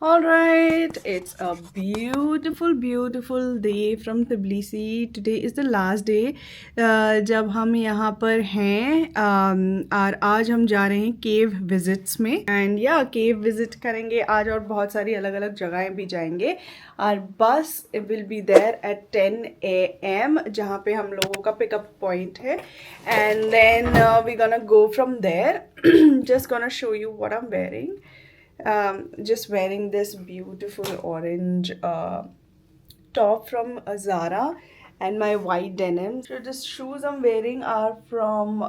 All right, it's a beautiful, beautiful day from Tbilisi. Today is the last day जब हम यहाँ पर हैं और आज हम जा रहे हैं केव विजिट्स में एंड या केव विजिट करेंगे आज और बहुत सारी अलग अलग जगहें भी जाएंगे और bus will be there at 10 AM जहाँ पे हम लोगों का पिकअप पॉइंट है and then we gonna go from there just gonna show you what I am wearing. Just wearing this beautiful orange top from Zara and my white denim. So the shoes I'm wearing are from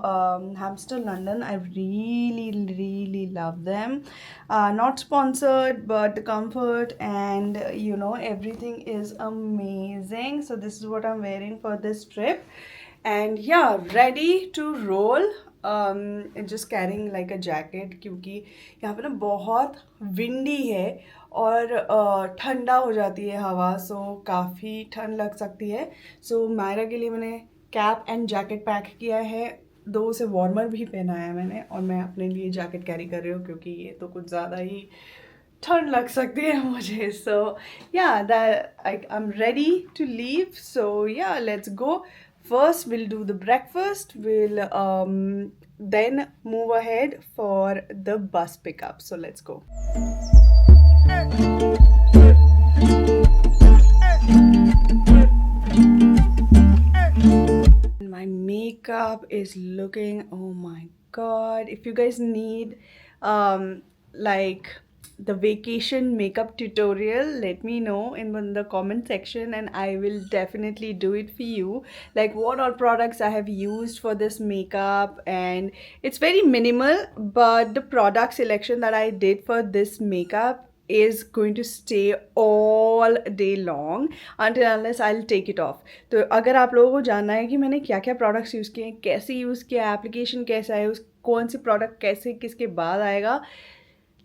Hamster London. I really love them. Not sponsored, but the comfort and everything is amazing. So this is what I'm wearing for this trip. And yeah, ready to roll. Just carrying like a jacket क्योंकि यहाँ पे ना बहुत windy है और ठंडा हो जाती है हवा, सो काफ़ी ठंड लग सकती है. सो मायरा के लिए मैंने कैप एंड जैकेट पैक किया है, दो से वार्मर भी पहना है मैंने और मैं अपने लिए जैकेट कैरी कर रही हूँ क्योंकि ये तो कुछ ज़्यादा ही ठंड लग सकती है मुझे. So yeah that I am ready to leave. So yeah let's go. First, we'll do the breakfast. We'll then move ahead for the bus pickup. So let's go. My makeup is looking, oh my god. If you guys need like the vacation makeup tutorial, let me know in the comment section and I will definitely do it for you. Like what all products I have used for this makeup, and it's very minimal, but the product selection that I did for this makeup is going to stay all day long until unless I'll take it off. तो अगर आप लोगों को जानना है कि मैंने क्या क्या प्रोडक्ट्स यूज़ किए हैं, कैसे यूज़ किया, एप्लीकेशन कैसा है, उस कौन सी प्रोडक्ट कैसे किसके बाद आएगा,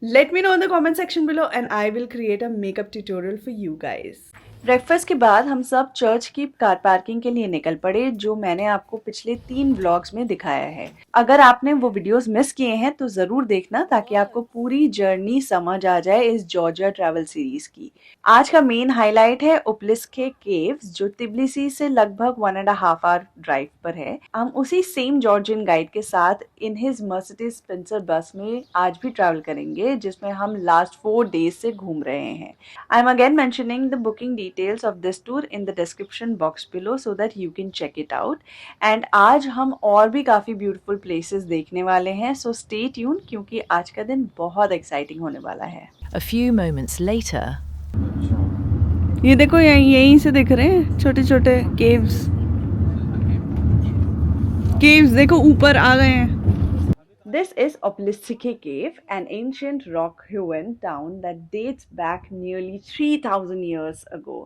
let me know in the comment section below and I will create a makeup tutorial for you guys. Breakfast के बाद हम सब चर्च की कार पार्किंग के लिए निकल पड़े, जो मैंने आपको पिछले 3 व्लॉग्स में दिखाया है. अगर आपने वो वीडियोस मिस किए हैं तो जरूर देखना ताकि आपको पूरी जर्नी समझ आ जाए इस जॉर्जिया ट्रैवल सीरीज की. आज का मेन हाईलाइट है ओब्लिस्के केव्स, जो तिब्लिसी से लगभग 1.5 आवर ड्राइव पर है. हम उसी सेम जॉर्जियन गाइड के साथ इन हिज मर्सिडीज स्पेंसर बस में आज भी ट्रैवल करेंगे, जिसमें हम लास्ट 4 डेज से घूम रहे हैं. I am again mentioning the booking details of this tour in the description box below so that you can check it out. And आज हम और भी काफ़ी beautiful places देखने वाले हैं, so stay tuned क्योंकि आज का दिन बहुत exciting होने वाला है. A few moments later, ये देखो यहीं से दिख रहे हैं छोटे छोटे caves. Caves देखो ऊपर आ गए हैं. This is Oplistike Cave, an ancient rock-hewn town that dates back nearly 3,000 years ago.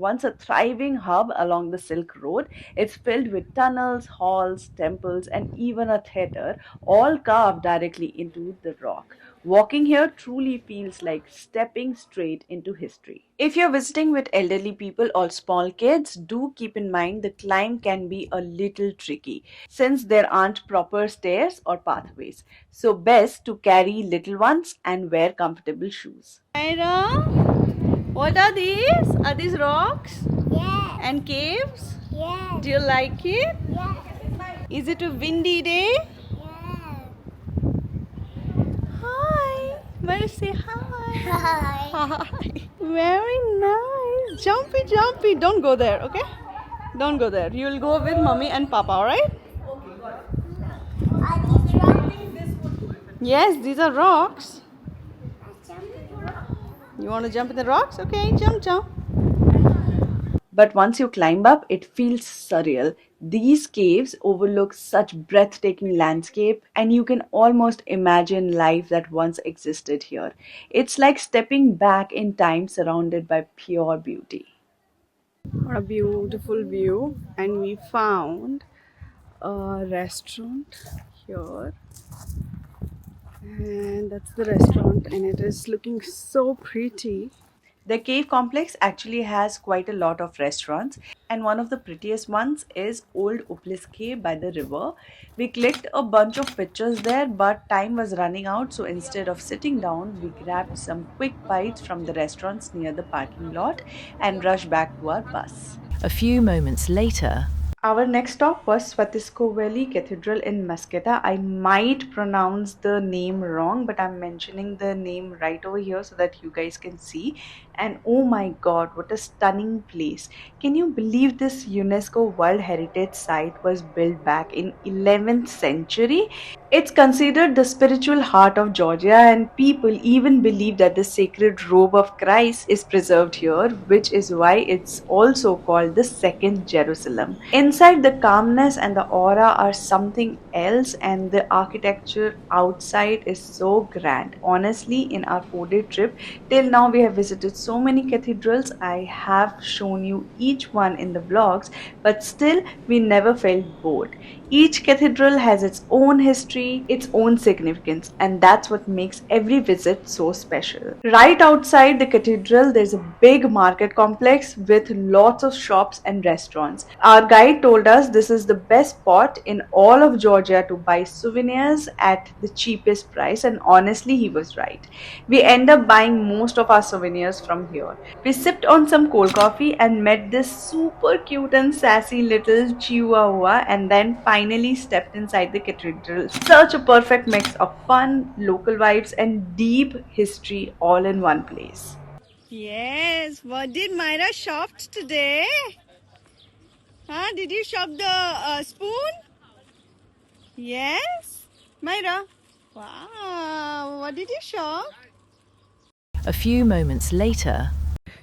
Once a thriving hub along the Silk Road, it's filled with tunnels, halls, temples, and even a theater, all carved directly into the rock. Walking here truly feels like stepping straight into history. If you're visiting with elderly people or small kids, do keep in mind the climb can be a little tricky since there aren't proper stairs or pathways. So best to carry little ones and wear comfortable shoes. Myra, what are these? Are these rocks? Yes. And caves? Yes. Do you like it? Yes. Is it a windy day? Yes. Hi. Myra, say hi. Hi. Hi. Very nice. Jumpy, jumpy. Don't go there, okay? Don't go there. You'll go with mommy and papa, alright? Are these rocks? Yes, these are rocks. I jump in the rock. You want to jump in the rocks? Okay, jump, jump. But once you climb up, it feels surreal. These caves overlook such breathtaking landscape and you can almost imagine life that once existed here. It's like stepping back in time surrounded by pure beauty. What a beautiful view. And we found a restaurant here. And that's the restaurant and it is looking so pretty. The cave complex actually has quite a lot of restaurants, and one of the prettiest ones is Old Obelisk Cave by the river. We clicked a bunch of pictures there, but time was running out, so instead of sitting down, we grabbed some quick bites from the restaurants near the parking lot and rushed back to our bus. A few moments later, Our next stop was Svatiskoveli Cathedral in Masketa. I might pronounce the name wrong, but I'm mentioning the name right over here so that you guys can see. And oh my god, what a stunning place! Can you believe this UNESCO World Heritage Site was built back in 11th century? It's considered the spiritual heart of Georgia, and people even believe that the sacred robe of Christ is preserved here, which is why it's also called the Second Jerusalem. Inside, the calmness and the aura are something else, and the architecture outside is so grand. Honestly, in our 4-day trip, till now we have visited so many cathedrals. I have shown you each one in the vlogs, but still, we never felt bored. Each cathedral has its own history, its own significance, and that's what makes every visit so special. Right outside the cathedral, there's a big market complex with lots of shops and restaurants. Our guide told us this is the best spot in all of Georgia to buy souvenirs at the cheapest price, and honestly, he was right. We end up buying most of our souvenirs from here. We sipped on some cold coffee and met this super cute and sassy little chihuahua, and then finally stepped inside the cathedral. Such a perfect mix of fun, local vibes, and deep history all in one place. Yes, what did Myra shop today? Huh? Did you shop the spoon? Yes, Myra. Wow, what did you shop? a few moments later,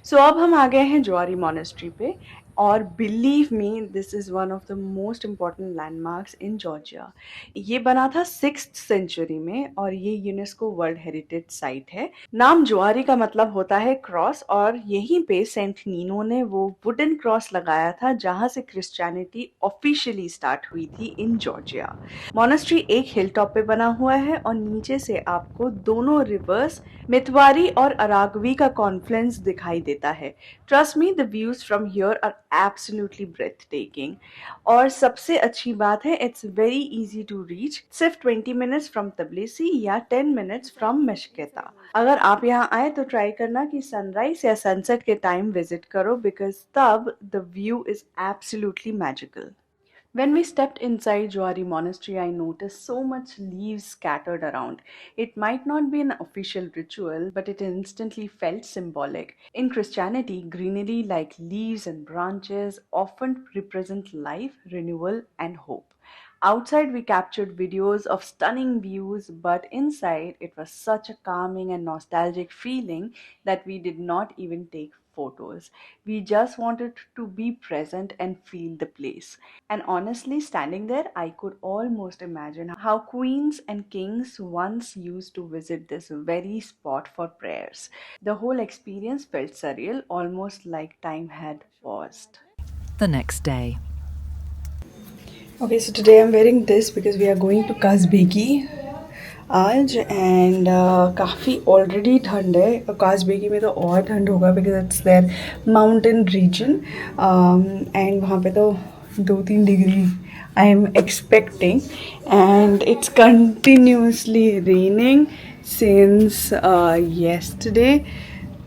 सो अब हम आ गए हैं ज्वारी monastery पे, और believe me this is one of the most important landmarks in Georgia. ये बना था 6th सेंचुरी में, और ये यूनेस्को वर्ल्ड हेरिटेज साइट है. नाम ज्वारी का मतलब होता है क्रॉस, और यहीं पे सेंट नीनो ने वो वुडन क्रॉस लगाया था जहां से क्रिश्चियनिटी ऑफिशियली स्टार्ट हुई थी इन जॉर्जिया. मोनेस्ट्री एक हिल टॉप पे बना हुआ है, और नीचे से आपको दोनों रिवर्स मितवारी और अरागवी का कॉन्फ्लुएंस दिखाई देता है. Trust me, the views from here are absolutely breathtaking. और सबसे अच्छी बात है, it's very easy to reach. सिर्फ 20 मिनट्स फ्रॉम तबलिसी या 10 मिनट्स फ्रॉम मशकेता. अगर आप यहाँ आए तो ट्राई करना कि सनराइज या सनसेट के टाइम विजिट करो, बिकॉज तब the view is absolutely magical. When we stepped inside Jwari Monastery, I noticed so much leaves scattered around. It might not be an official ritual, but it instantly felt symbolic. In Christianity, greenery like leaves and branches often represent life, renewal, and hope. Outside, we captured videos of stunning views, but inside, it was such a calming and nostalgic feeling that we did not even take photos. We just wanted to be present and feel the place. And honestly, standing there, I could almost imagine how queens and kings once used to visit this very spot for prayers. The whole experience felt surreal, almost like time had paused. the next day. Okay, so today I'm wearing this because we are going to Kazbegi आज and काफ़ी already ठंड है. Kazbegi में तो और ठंड होगा because it's there mountain region, and वहाँ पे तो 2-3 degree I am expecting, and it's continuously raining since yesterday.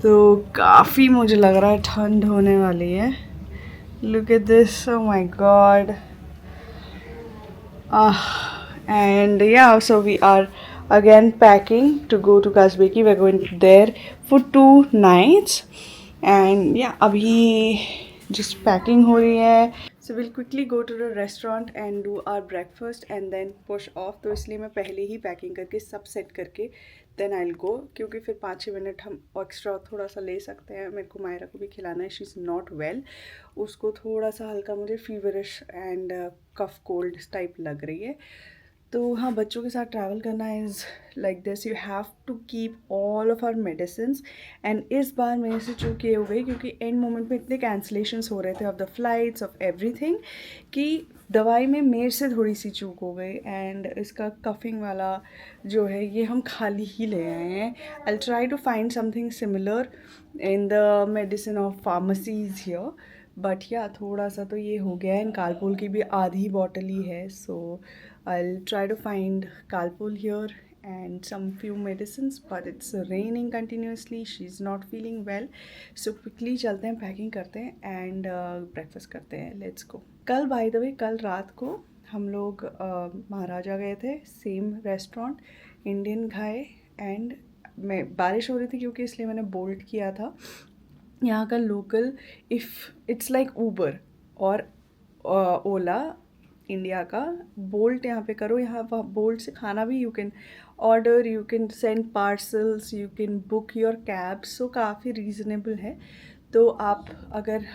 तो काफ़ी मुझे लग रहा है ठंड होने वाली है. Look at this, oh my God. And yeah, so we are again packing to go to Kazbeki. We're going there for 2 nights, and yeah, abhi just packing ho rahi hai. So we'll quickly go to the restaurant and do our breakfast and then push off. तो इसलिए मैं पहले ही packing करके सब set करके then I will go, क्योंकि फिर 5-6 minute हम एक्स्ट्रा थोड़ा सा ले सकते हैं. मेरे को मायरा को भी खिलाना है, शी इज़ नॉट वेल. उसको थोड़ा सा हल्का मुझे feverish and cough cold type लग रही है. तो हाँ, बच्चों के साथ ट्रैवल करना is like this, you have to keep all of our medicines. And इस बार मेरे से चूक ये हो गई क्योंकि एंड मोमेंट में इतने कैंसलेशंस हो रहे थे of the flights of everything कि दवाई में मेरे से थोड़ी सी चूक हो गई एंड इसका कफिंग वाला जो है ये हम खाली ही ले आए हैं. I try to find something similar in the medicine of pharmacies here, but या थोड़ा सा तो ये हो गया है. एंड कालपोल की भी आधी बॉटल ही है, so I try to find Calpol here and some few medicines, but it's raining continuously. She's not feeling well, so quickly चलते हैं, पैकिंग करते हैं एंड ब्रेकफास्ट करते हैं. Let's go. कल बाय द वे कल रात को हम लोग महाराजा गए थे, सेम रेस्टोरेंट, इंडियन खाए. एंड मैं बारिश हो रही थी क्योंकि इसलिए मैंने बोल्ट किया था. यहाँ का local, if it's like Uber और ओला इंडिया का, बोल्ट यहाँ पे करो. यहाँ बोल्ट से खाना भी you can order, you can send parcels, you can book your cab. So काफ़ी रीज़नेबल है. तो आप अगर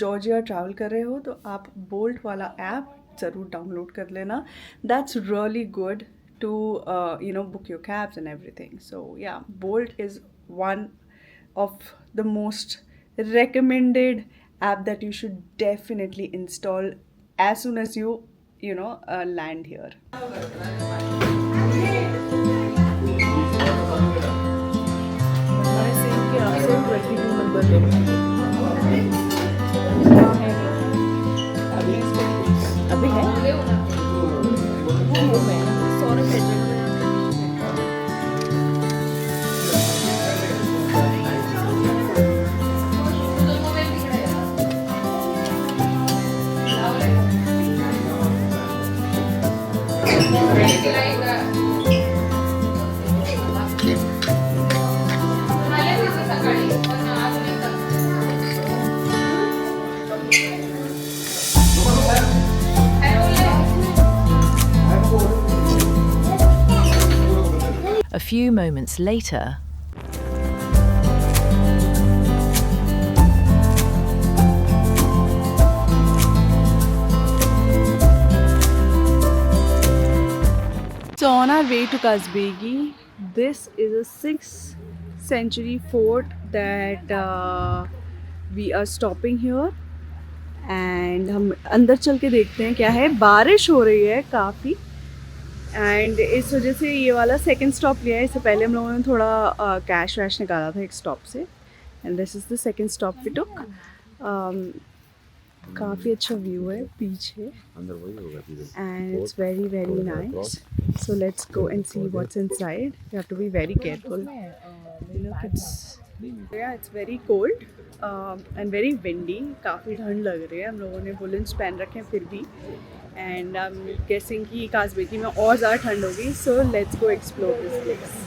जॉर्जिया ट्रैवल कर रहे हो तो आप बोल्ट वाला ऐप ज़रूर डाउनलोड कर लेना. That's really good to book your cabs and everything. So yeah, Bolt is one of the most recommended app that you should definitely install as soon as you land here. अभी है A few moments later, So on our way to Kazbegi, this is a 6th century fort that we are stopping here. And हम अंदर चल के देखते हैं क्या है. बारिश हो रही है काफ़ी एंड इस वजह से ये वाला सेकंड स्टॉप लिया है. इससे पहले हम लोगों ने थोड़ा कैश वैश निकाला था एक स्टॉप से, and this is the second stop we took. काफ़ी अच्छा व्यू है पीछे and it's very very nice. So let's go and see what's inside. You have to be very careful. Look, it's very cold and very windy. काफ़ी ठंड लग रही है. हम लोगों ने वुलन्स पहन रखे हैं फिर भी, एंड आई एम गेसिंग कि काज़बेगी में और ज़्यादा ठंड होगी. सो let's go explore this place.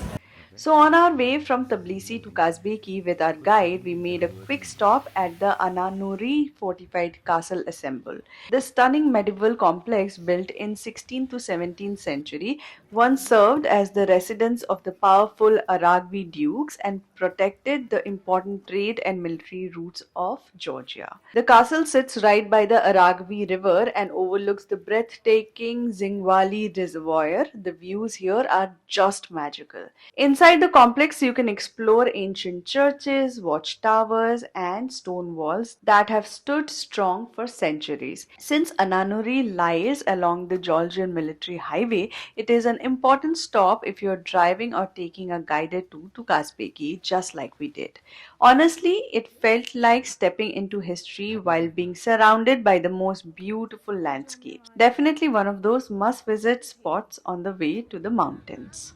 So on our way from Tbilisi to Kazbeki with our guide, we made a quick stop at the Ananuri fortified castle assemble. The stunning medieval complex built in 16th to 17th century once served as the residence of the powerful Aragvi dukes and protected the important trade and military routes of Georgia. The castle sits right by the Aragvi river and overlooks the breathtaking Zingwali reservoir. The views here are just magical. Inside the complex, you can explore ancient churches, watchtowers, and stone walls that have stood strong for centuries. Since Ananuri lies along the Georgian military highway, it is an important stop if you're driving or taking a guided tour to Kazbeki, just like we did. Honestly, it felt like stepping into history while being surrounded by the most beautiful landscapes. Definitely one of those must-visit spots on the way to the mountains.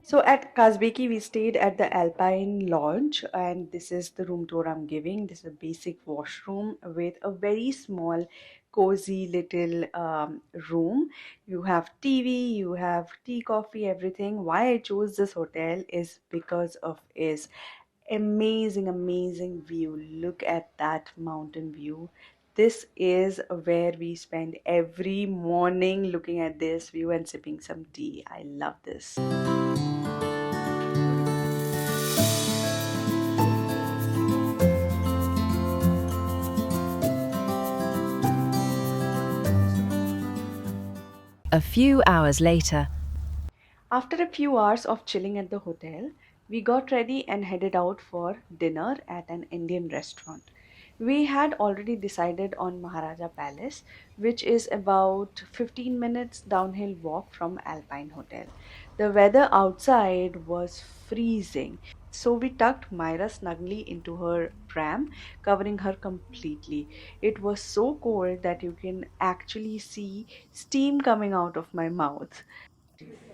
So at Kazbeki, we stayed at the Alpine Lounge, and this is the room tour I'm giving. This is a basic washroom with a very small, cozy little room. You have TV, you have tea, coffee, everything. Why I chose this hotel is because of its amazing view. Look at that mountain view. This is where we spend every morning looking at this view and sipping some tea. I love this. A few hours later, After a few hours of chilling at the hotel, we got ready and headed out for dinner at an Indian restaurant. We had already decided on Maharaja Palace, which is about 15 minutes downhill walk from Alpine Hotel. The weather outside was freezing, so we tucked Myra snugly into her pram, covering her completely. It was so cold that you can actually see steam coming out of my mouth.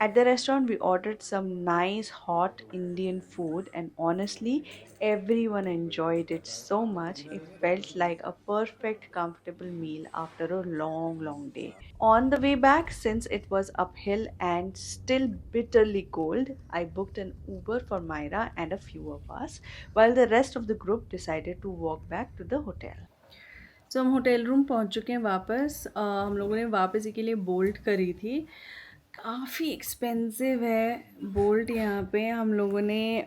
At the restaurant, we ordered some nice hot Indian food, and honestly, everyone enjoyed it so much. It felt like a perfect, comfortable meal after a long day. On the way back, since it was uphill and still bitterly cold, I booked an Uber for Myra and a few of us, while the rest of the group decided to walk back to the hotel. सो हम hotel room पहुंच चुके हैं वापस। हम लोगों ने वापस के लिए बोल्ट करी थी। काफ़ी एक्सपेंसिव है बोल्ट यहाँ पे। हम लोगों ने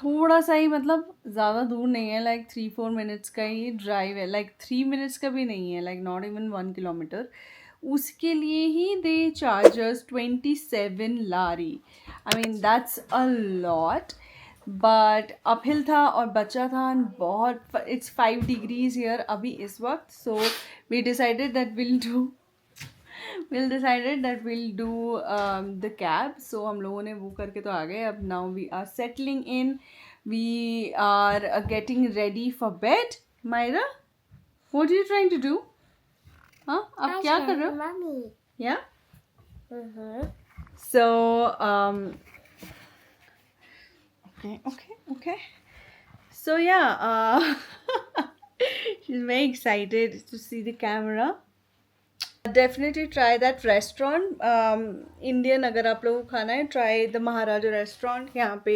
थोड़ा सा ही, मतलब ज़्यादा दूर नहीं है, लाइक 3-4 मिनट्स का ही ड्राइव है, लाइक 3 मिनट्स का भी नहीं है, लाइक नॉट इवन 1 किलोमीटर। उसके लिए ही they charge us 27 lari. I mean that's a lot, but uphill था और बचा था बहुत। इट्स 5 डिग्रीज हियर अभी इस वक्त। So we decided that will do the cab. So हम लोगों ने वो करके तो आ गए। अब now we are settling in, we are getting ready for bed. Myra, what are you trying to do? हाँ, आप क्या कर रहे हो? Mommy. या Mm-hmm. So okay. So yeah, she's very excited to see the camera. Definitely try that restaurant. Indian अगर आप लोगों को खाना है, try the Maharaja restaurant. यहाँ पे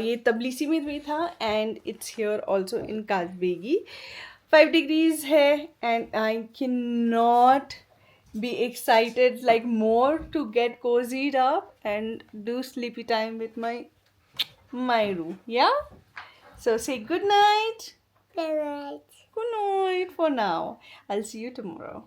ये तबलीसी में भी था, and it's here also in Kazbegi. 5 degrees है, and I cannot be excited like more to get cozied up and do sleepy time with my Myru. Yeah? So say good night. Good night. Good night for now. I'll see you tomorrow.